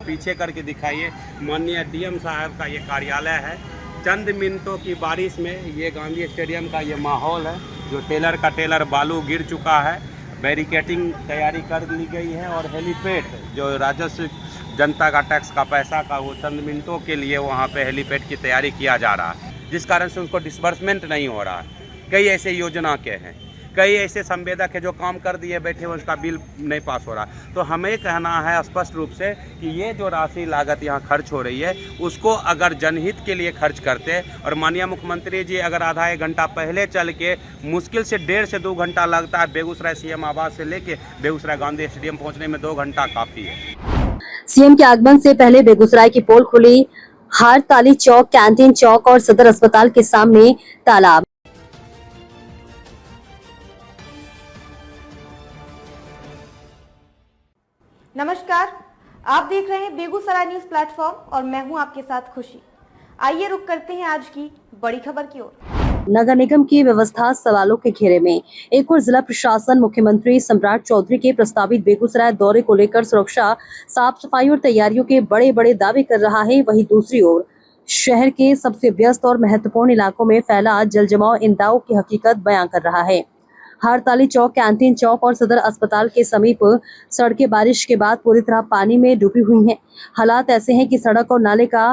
पीछे करके दिखाइए। माननीय डीएम साहब का ये कार्यालय है। चंद मिनटों की बारिश में ये गांधी स्टेडियम का ये माहौल है। जो टेलर का टेलर बालू गिर चुका है, बैरिकेटिंग तैयारी कर ली गई है और हेलीपैड जो राजस्व जनता का टैक्स का पैसा का वो चंद मिनटों के लिए वहाँ पे हेलीपैड की तैयारी किया जा रहा है, जिस कारण से उसको डिस्बर्समेंट नहीं हो रहा है। कई ऐसे योजना के हैं, कई ऐसे संवेदक है जो काम कर दिए बैठे हुए, उसका बिल नहीं पास हो रहा। तो हमें कहना है स्पष्ट रूप से कि ये जो राशि लागत यहाँ खर्च हो रही है उसको अगर जनहित के लिए खर्च करते, और माननीय मुख्यमंत्री जी अगर आधा एक घंटा पहले चल के, मुश्किल से 1.5 से 2 घंटा लगता है बेगूसराय सीएम आवास से लेके बेगूसराय गांधी स्टेडियम पहुँचने में 2 घंटा काफ़ी है। सीएम के आगमन से पहले बेगूसराय की पोल खुली। हारताली चौक, कैंटीन चौक और सदर अस्पताल के सामने तालाब। नमस्कार, आप देख रहे हैं बेगूसराय न्यूज प्लेटफॉर्म और मैं हूं आपके साथ खुशी। आइए रुक करते हैं आज की बड़ी खबर की ओर। नगर निगम की व्यवस्था सवालों के घेरे में। एक और जिला प्रशासन मुख्यमंत्री सम्राट चौधरी के प्रस्तावित बेगूसराय दौरे को लेकर सुरक्षा, साफ सफाई और तैयारियों के बड़े बड़े दावे कर रहा है। वहीं दूसरी ओर शहर के सबसे व्यस्त और महत्वपूर्ण इलाकों में फैला जल जमाव इन दावों की हकीकत बयां कर रहा है। हारताली चौक, कैंटीन चौक और सदर अस्पताल के समीप सड़कें बारिश के बाद पूरी तरह पानी में डूबी हुई हैं। हालात ऐसे हैं कि सड़क और नाले का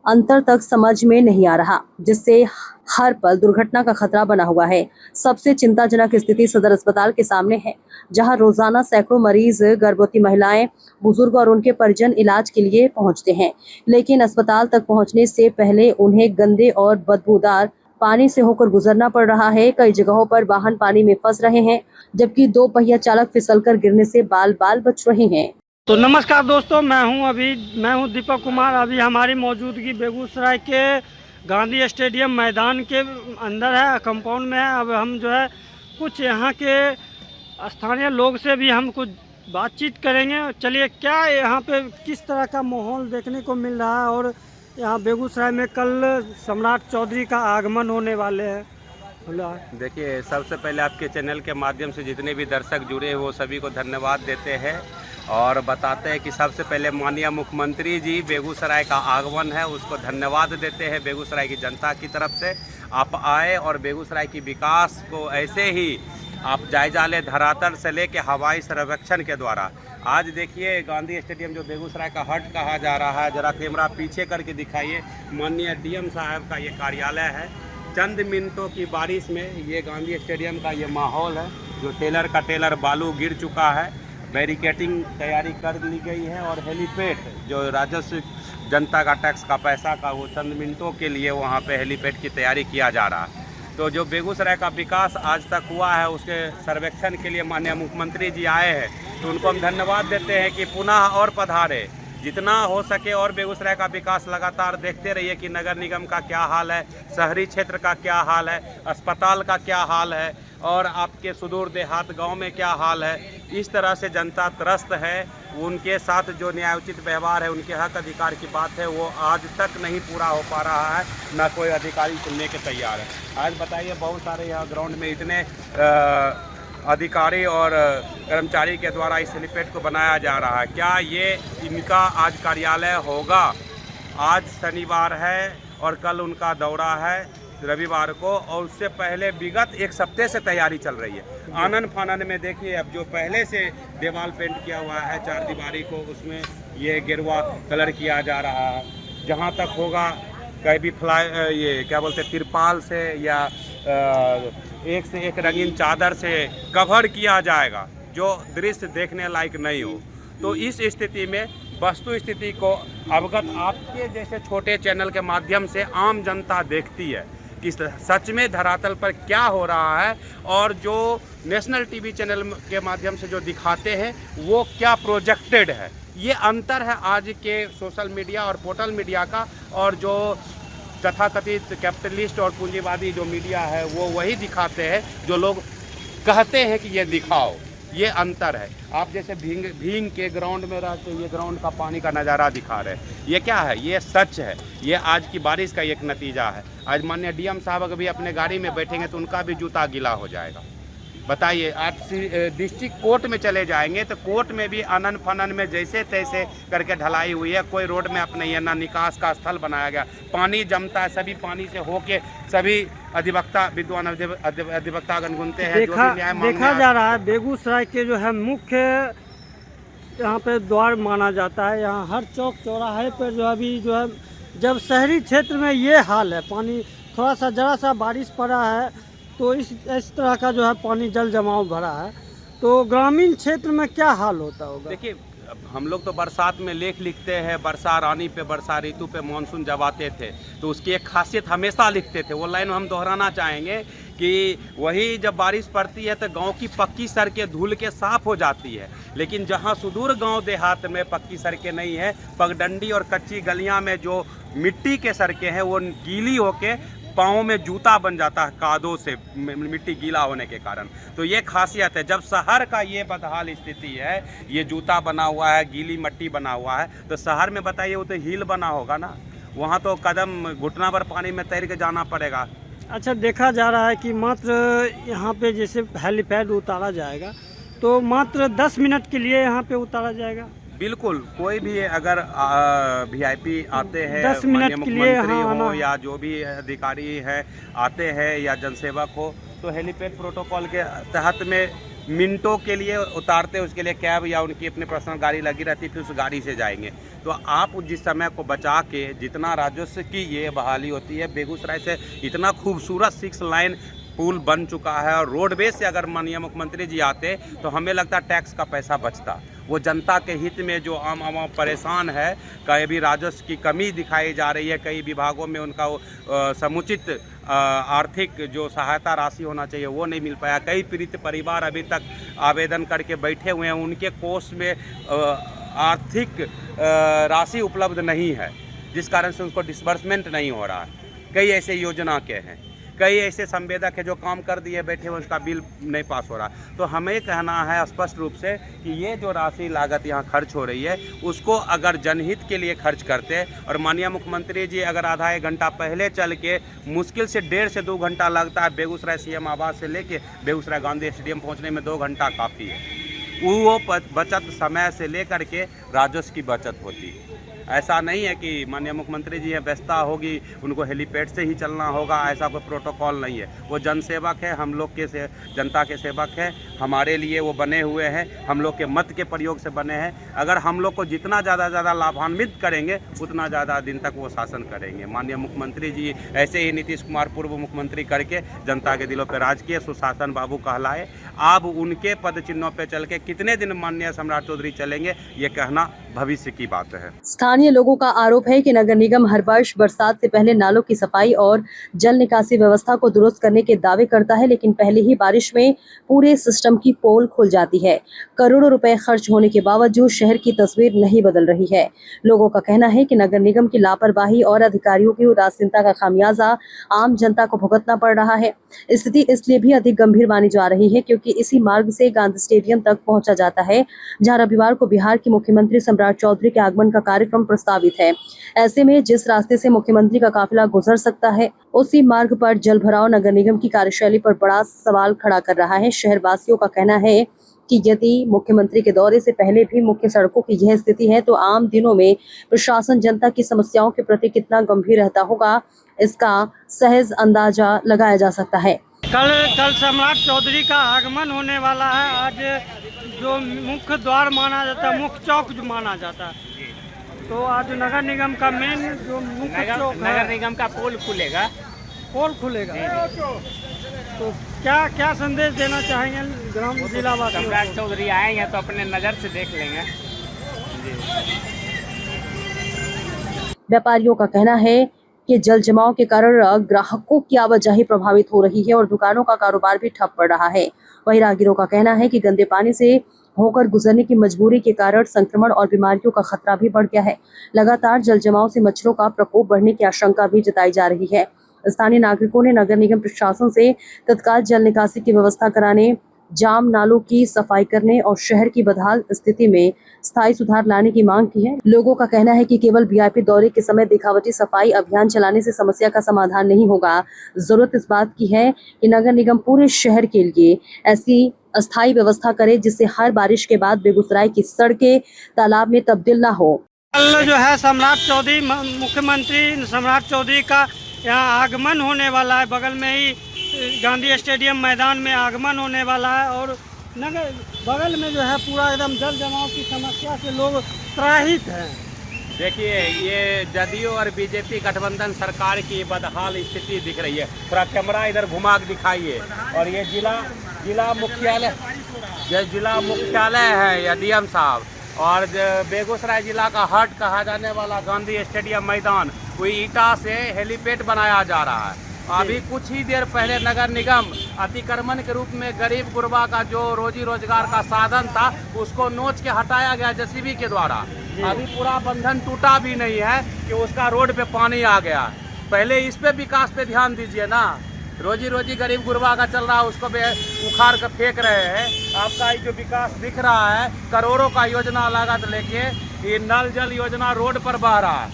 अंतर तक समझ में नहीं आ रहा, जिससे हर पल दुर्घटना का खतरा बना हुआ है। सबसे चिंताजनक स्थिति सदर अस्पताल के सामने है, जहां रोजाना सैकड़ों मरीज, गर्भवती महिलाएं, बुजुर्ग और उनके परिजन इलाज के लिए पहुंचते हैं, लेकिन अस्पताल तक पहुंचने से पहले उन्हें गंदे और बदबूदार पानी से होकर गुजरना पड़ रहा है। कई जगहों पर वाहन पानी में फंस रहे हैं, जबकि 2 पहिया चालक फिसलकर गिरने से बाल बाल बच रहे हैं। तो नमस्कार दोस्तों, मैं हूं दीपक कुमार। अभी हमारी मौजूदगी बेगूसराय के गांधी स्टेडियम मैदान के अंदर है, कंपाउंड में है। अब हम जो है कुछ यहाँ के स्थानीय लोग से भी हम कुछ बातचीत करेंगे। चलिए, क्या यहाँ पे किस तरह का माहौल देखने को मिल रहा है, और यहाँ बेगूसराय में कल सम्राट चौधरी का आगमन होने वाले हैं। देखिए, सबसे पहले आपके चैनल के माध्यम से जितने भी दर्शक जुड़े हैं वो सभी को धन्यवाद देते हैं और बताते हैं कि सबसे पहले माननीय मुख्यमंत्री जी बेगूसराय का आगमन है, उसको धन्यवाद देते हैं बेगूसराय की जनता की तरफ से। आप आए और बेगूसराय की विकास को ऐसे ही आप जायजा लें, धरातल से लेके हवाई सर्वेक्षण के द्वारा। आज देखिए गांधी स्टेडियम जो बेगूसराय का हट कहा जा रहा है, जरा कैमरा पीछे करके दिखाइए। माननीय डीएम साहब का ये कार्यालय है। चंद मिनटों की बारिश में ये गांधी स्टेडियम का ये माहौल है। जो टेलर का टेलर बालू गिर चुका है, बैरिकेटिंग तैयारी कर ली गई है और हेलीपैड जो राजस्व जनता का टैक्स का पैसा का वो चंद मिनटों के लिए वहाँ पे हेलीपैड की तैयारी किया जा रहा है। तो जो बेगूसराय का विकास आज तक हुआ है उसके सर्वेक्षण के लिए माननीय मुख्यमंत्री जी आए हैं, तो उनको हम धन्यवाद देते हैं कि पुनः और पधारे, जितना हो सके और बेगूसराय का विकास लगातार देखते रहिए कि नगर निगम का क्या हाल है, शहरी क्षेत्र का क्या हाल है, अस्पताल का क्या हाल है और आपके सुदूर देहात गांव में क्या हाल है। इस तरह से जनता त्रस्त है। उनके साथ जो न्यायोचित व्यवहार है, उनके हक अधिकार की बात है, वो आज तक नहीं पूरा हो पा रहा है, ना कोई अधिकारी सुनने के तैयार है। आज बताइए, बहुत सारे यहाँ ग्राउंड में इतने अधिकारी और कर्मचारी के द्वारा इस हेलीपैड को बनाया जा रहा है। क्या ये इनका आज कार्यालय होगा? आज शनिवार है और कल उनका दौरा है रविवार को, और उससे पहले विगत 1 हफ्ते से तैयारी चल रही है। आनन फानन में देखिए, अब जो पहले से दीवार पेंट किया हुआ है 4 दीवारी को, उसमें ये गेरुआ कलर किया जा रहा है। जहाँ तक होगा कहीं भी ये क्या बोलते तिरपाल से या एक से एक रंगीन चादर से कवर किया जाएगा, जो दृश्य देखने लायक नहीं हो। तो इस स्थिति में वस्तु स्थिति को अवगत आपके जैसे छोटे चैनल के माध्यम से आम जनता देखती है कि सच में धरातल पर क्या हो रहा है, और जो नेशनल टीवी चैनल के माध्यम से जो दिखाते हैं वो क्या प्रोजेक्टेड है। ये अंतर है आज के सोशल मीडिया और पोर्टल मीडिया का, और जो तथाकथित कैपिटलिस्ट और पूंजीवादी जो मीडिया है वो वही दिखाते हैं जो लोग कहते हैं कि ये दिखाओ। ये अंतर है। आप जैसे भींग के ग्राउंड में रहते, ये ग्राउंड का पानी का नज़ारा दिखा रहे हैं, ये क्या है? ये सच है। ये आज की बारिश का एक नतीजा है। आज माननीय डीएम साहब अगर भी अपने गाड़ी में बैठेंगे तो उनका भी जूता गीला हो जाएगा। बताइए आप डिस्ट्रिक्ट कोर्ट में चले जाएंगे तो कोर्ट में भी अनन फनन में जैसे तैसे करके ढलाई हुई है, कोई रोड मैप नहीं है, ना निकास का स्थल बनाया गया, पानी जमता है, सभी पानी से होके सभी अधिवक्ता विद्वान अधिवक्ता गुनगुनते हैं। जो भी न्याय देखा जा रहा है बेगूसराय के जो है मुख्य यहाँ पे द्वार माना जाता है। यहाँ हर चौक चौराहे पर जो अभी जो है, जब शहरी क्षेत्र में ये हाल है, पानी थोड़ा सा जरा सा बारिश पड़ा है तो इस तरह का जो है पानी जल जमाव भरा है, तो ग्रामीण क्षेत्र में क्या हाल होता होगा? देखिए हम लोग तो बरसात में लेख लिखते हैं, वर्षा रानी पे, वर्षा ऋतु पे मानसून जब आते थे तो उसकी एक खासियत हमेशा लिखते थे। वो लाइन हम दोहराना चाहेंगे कि वही जब बारिश पड़ती है तो गांव की पक्की सड़कें धूल के साफ हो जाती है, लेकिन जहां सुदूर गांव देहात में पक्की सड़कें नहीं है, पगडंडी और कच्ची गलियां में जो मिट्टी के सड़कें हैं वो गीली होके पाँव में जूता बन जाता है कादों से, मिट्टी गीला होने के कारण। तो ये खासियत है। जब शहर का ये बदहाल स्थिति है, ये जूता बना हुआ है, गीली मिट्टी बना हुआ है, तो शहर में बताइए वो तो हिल बना होगा ना, वहाँ तो कदम घुटना भर पानी में तैर के जाना पड़ेगा। अच्छा, देखा जा रहा है कि मात्र यहाँ पे जैसे हेलीपैड उतारा जाएगा तो मात्र 10 मिनट के लिए यहाँ पे उतारा जाएगा। बिल्कुल, कोई भी अगर वीआईपी आते हैं, 10 मिनट के लिए हो या जो भी अधिकारी है आते हैं या जनसेवक हो, तो हेलीपैड प्रोटोकॉल के तहत में मिनटों के लिए उतारते हैं, उसके लिए कैब या उनकी अपनी पर्सनल गाड़ी लगी रहती है, फिर उस गाड़ी से जाएंगे। तो आप जिस समय को बचा के जितना राजस्व की ये बहाली होती है, बेगूसराय से इतना खूबसूरत 6 लाइन पुल बन चुका है और रोडवेज से अगर माननीय मुख्यमंत्री जी आते तो हमें लगता टैक्स का पैसा बचता। वो जनता के हित में जो आम आवाम परेशान है, कहीं भी राजस्व की कमी दिखाई जा रही है, कई विभागों में उनका समुचित आर्थिक जो सहायता राशि होना चाहिए वो नहीं मिल पाया। कई पीड़ित परिवार अभी तक आवेदन करके बैठे हुए हैं, उनके कोष में आर्थिक राशि उपलब्ध नहीं है, जिस कारण से उनको डिसबर्समेंट नहीं हो रहा है। कई ऐसे योजना के हैं, कई ऐसे संवेदक है जो काम कर दिए बैठे हुए, उसका बिल नहीं पास हो रहा। तो हमें कहना है स्पष्ट रूप से कि ये जो राशि लागत यहाँ खर्च हो रही है उसको अगर जनहित के लिए खर्च करते, और माननीय मुख्यमंत्री जी अगर आधा 1 घंटा पहले चल के, मुश्किल से 1.5 से 2 घंटा लगता है बेगूसराय सीएम आवास से लेके बेगूसराय गांधी स्टेडियम पहुँचने में 2 घंटा काफ़ी है। वो बचत समय से लेकर के राजस्व की बचत होती है। ऐसा नहीं है कि माननीय मुख्यमंत्री जी हैं, व्यस्तता होगी उनको हेलीपैड से ही चलना होगा, ऐसा कोई प्रोटोकॉल नहीं है। वो जनसेवक है, हम लोग के जनता के सेवक हैं, हमारे लिए वो बने हुए हैं, हम लोग के मत के प्रयोग से बने हैं। अगर हम लोग को जितना ज़्यादा लाभान्वित करेंगे उतना ज़्यादा दिन तक वो शासन करेंगे। माननीय मुख्यमंत्री जी ऐसे ही नीतीश कुमार पूर्व मुख्यमंत्री करके जनता के दिलों पर राज किए, सुशासन बाबू कहलाए। अब उनके पद चिन्हों पर चल के कितने दिन माननीय सम्राट चौधरी चलेंगे, ये कहना भविष्य की बात है। स्थानीय लोगों का आरोप है कि नगर निगम हर वर्ष बरसात से पहले नालों की सफाई और जल निकासी व्यवस्था को दुरुस्त करने के दावे करता है, लेकिन पहले ही बारिश में पूरे सिस्टम की पोल खुल जाती है। करोड़ों रुपए खर्च होने के बावजूद शहर की तस्वीर नहीं बदल रही है। लोगों का कहना है कि नगर निगम की लापरवाही और अधिकारियों की उदासीनता का खामियाजा आम जनता को भुगतना पड़ रहा है। स्थिति इसलिए भी अधिक गंभीर मानी जा रही है क्योंकि इसी मार्ग से गांधी स्टेडियम तक पहुंचा जाता है, जहां रविवार को बिहार के मुख्यमंत्री सम्राट चौधरी के आगमन का कार्यक्रम प्रस्तावित है। ऐसे में जिस रास्ते से मुख्यमंत्री का काफिला गुजर सकता है, उसी मार्ग पर जल भराव नगर निगम की कार्यशैली पर बड़ा सवाल खड़ा कर रहा है। शहर वासियों का कहना है कि यदि मुख्यमंत्री के दौरे से पहले भी मुख्य सड़कों की यह स्थिति है तो आम दिनों में प्रशासन जनता की समस्याओं के प्रति कितना गंभीर रहता होगा, इसका सहज अंदाजा लगाया जा सकता है। कल सम्राट चौधरी का आगमन होने वाला है। आज जो मुख्य द्वार माना जाता है, मुख्य चौक जो माना जाता है, तो आज नगर निगम का मेन जो मुख्य चौक है, नगर निगम का पोल खुलेगा। पोल खुलेगा। तो क्या संदेश देना चाहेंगे ग्राम जिला वासियों? सम्राट चौधरी आएंगे तो अपने नज़र से देख लेंगे। व्यापारियों का कहना है कि जल जमाव के कारण ग्राहकों की आवाजाही प्रभावित हो रही है और दुकानों का कारोबार भी ठप पड़ रहा है। वहीं राहगीरों का कहना है कि गंदे पानी से होकर गुजरने की मजबूरी के कारण संक्रमण और बीमारियों का खतरा भी बढ़ गया है। लगातार जल जमाव से मच्छरों का प्रकोप बढ़ने की आशंका भी जताई जा रही है। स्थानीय नागरिकों ने नगर निगम प्रशासन से तत्काल जल निकासी की व्यवस्था कराने, जाम नालों की सफाई करने और शहर की बदहाल स्थिति में स्थायी सुधार लाने की मांग की है। लोगों का कहना है कि केवल वीआईपी दौरे के समय दिखावटी सफाई अभियान चलाने से समस्या का समाधान नहीं होगा। जरूरत इस बात की है कि नगर निगम पूरे शहर के लिए ऐसी अस्थायी व्यवस्था करे जिससे हर बारिश के बाद बेगूसराय की सड़कें तालाब में तब्दील न हो। कल जो है सम्राट चौधरी मुख्यमंत्री सम्राट चौधरी का यहाँ आगमन होने वाला है। बगल में ही गांधी स्टेडियम मैदान में आगमन होने वाला है और नगर बगल में जो है पूरा एकदम जल जमाव की समस्या से लोग त्राहित हैं। देखिए, ये जदयू और बीजेपी गठबंधन सरकार की बदहाल स्थिति दिख रही है। थोड़ा कैमरा इधर घुमा के दिखाइए। और ये जिला मुख्यालय है या डीएम साहब, और बेगूसराय जिला का हट कहा जाने वाला गांधी स्टेडियम मैदान, कोई ईटा से हेलीपैड बनाया जा रहा है। अभी कुछ ही देर पहले नगर निगम अतिक्रमण के रूप में गरीब गुरबा का जो रोजी रोजगार का साधन था उसको नोच के हटाया गया जेसीबी के द्वारा। अभी पूरा बंधन टूटा भी नहीं है कि उसका रोड पे पानी आ गया। पहले इस पे विकास पे ध्यान दीजिए ना। रोजी गरीब गुरबा का चल रहा है, उसको उखाड़ कर फेंक रहे हैं। आपका ये जो विकास दिख रहा है, करोड़ों का योजना लागत लेके ये नल जल योजना रोड पर बह रहा है।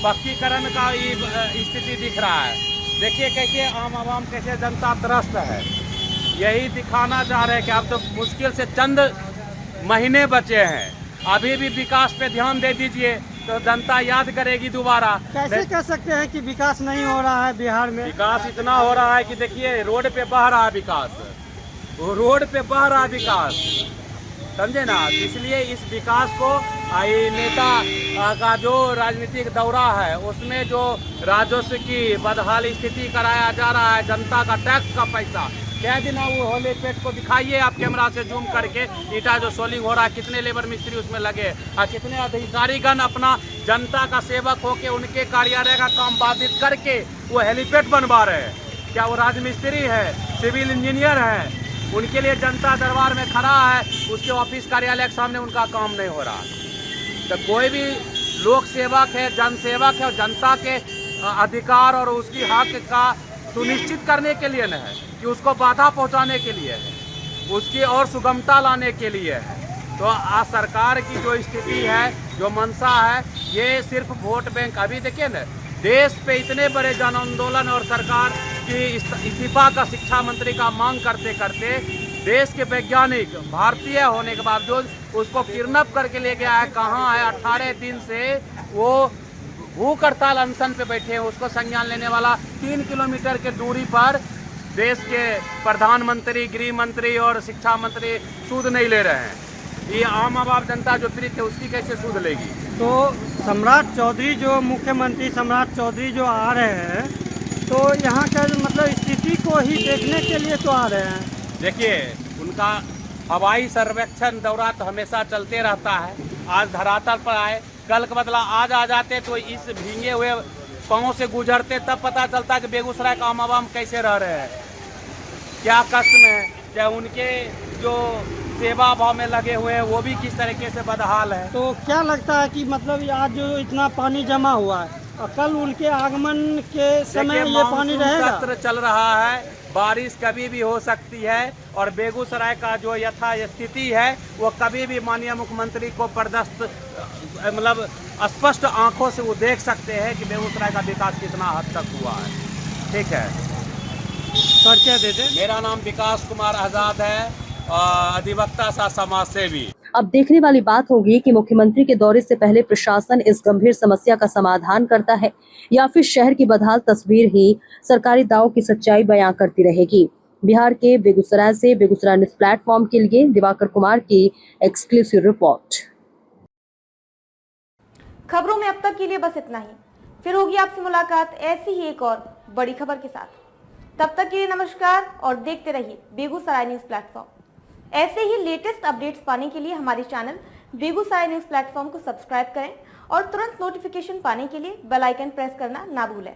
पक्कीकरण का ये स्थिति दिख रहा है। देखिए कैसे आम आवाम, कैसे जनता त्रस्त है। यही दिखाना चाह रहे हैं कि अब तो मुश्किल से चंद महीने बचे हैं, अभी भी विकास पे ध्यान दे दीजिए तो जनता याद करेगी दोबारा। कैसे कह सकते हैं कि विकास नहीं हो रहा है बिहार में? विकास इतना हो रहा है कि देखिए रोड पे बह रहा है विकास, वो रोड पे बह रहा है विकास, समझे ना। इसलिए इस विकास को नेता का जो राजनीतिक दौरा है उसमें जो राजस्व की बदहाल स्थिति कराया जा रहा है, जनता का टैक्स का पैसा। क्या दिन वो होली पेट को दिखाइए आप कैमरा से जूम करके, ईटा जो सोलिंग हो रहा है, कितने लेबर मिस्त्री उसमें लगे और कितने अधिकारीगण अपना जनता का सेवक होके उनके कार्यालय का काम बाधित करके वो हेलीपैड बनवा रहे हैं। क्या वो राजमिस्त्री है, सिविल इंजीनियर है? उनके लिए जनता दरबार में खड़ा है, उसके ऑफिस कार्यालय के सामने उनका काम नहीं हो रहा। तो कोई भी लोक सेवक है, जन सेवक है, और जनता के अधिकार और उसकी हक का सुनिश्चित करने के लिए न है कि उसको बाधा पहुंचाने के लिए है, उसकी और सुगमता लाने के लिए है। तो आज सरकार की जो स्थिति है, जो मंशा है, ये सिर्फ वोट बैंक। अभी देखिए न, देश पे इतने बड़े जन आंदोलन और सरकार की इस्तीफा का शिक्षा मंत्री का मांग करते करते देश के वैज्ञानिक भारतीय होने के बावजूद उसको किडनैप करके ले गया है। कहाँ है? 18 दिन से वो भूख हड़ताल अनशन पे बैठे हैं। उसको संज्ञान लेने वाला 3 किलोमीटर के दूरी पर देश के प्रधानमंत्री, गृह मंत्री और शिक्षा मंत्री सूद नहीं ले रहे हैं। ये आम आवाम जनता जो पीड़ित है उसकी कैसे सूद लेगी? तो सम्राट चौधरी जो मुख्यमंत्री सम्राट चौधरी जो आ रहे हैं, तो यहाँ का मतलब स्थिति को ही देखने के लिए तो आ रहे हैं। देखिए, उनका हवाई सर्वेक्षण दौरा तो हमेशा चलते रहता है। आज धरातल पर आए, कल का बदला आज आ जाते तो इस भींगे हुए पाँव से गुजरते, तब पता चलता कि बेगूसराय का आम आवाम कैसे रह रहे हैं, क्या कष्ट में है। क्या उनके जो सेवा भाव में लगे हुए हैं वो भी किस तरीके से बदहाल है। तो क्या लगता है कि मतलब आज जो इतना पानी जमा हुआ है और कल उनके आगमन के समय ये पानी रहेगा? सत्र चल रहा है, बारिश कभी भी हो सकती है और बेगूसराय का जो यथा स्थिति है वो कभी भी माननीय मुख्यमंत्री को प्रदस्त मतलब स्पष्ट आंखों से वो देख सकते हैं कि बेगूसराय का विकास कितना हद तक हुआ है। ठीक है, परिचय दे दें। मेरा नाम विकास कुमार आजाद है, अधिवक्ता सा समाज सेवी। अब देखने वाली बात होगी कि मुख्यमंत्री के दौरे से पहले प्रशासन इस गंभीर समस्या का समाधान करता है या फिर शहर की बदहाल तस्वीर ही सरकारी दावों की सच्चाई बयां करती रहेगी। बिहार के बेगूसराय से बेगूसराय न्यूज़ प्लेटफॉर्म के लिए दिवाकर कुमार की एक्सक्लूसिव रिपोर्ट। खबरों में अब तक के लिए बस इतना ही। फिर होगी आपसे मुलाकात ऐसी ही एक और बड़ी खबर के साथ। तब तक के लिए नमस्कार और देखते रहिए बेगूसराय न्यूज़ प्लेटफॉर्म। ऐसे ही लेटेस्ट अपडेट्स पाने के लिए हमारे चैनल बेगूसराय न्यूज़ प्लेटफॉर्म को सब्सक्राइब करें और तुरंत नोटिफिकेशन पाने के लिए बेल आइकन प्रेस करना ना भूलें।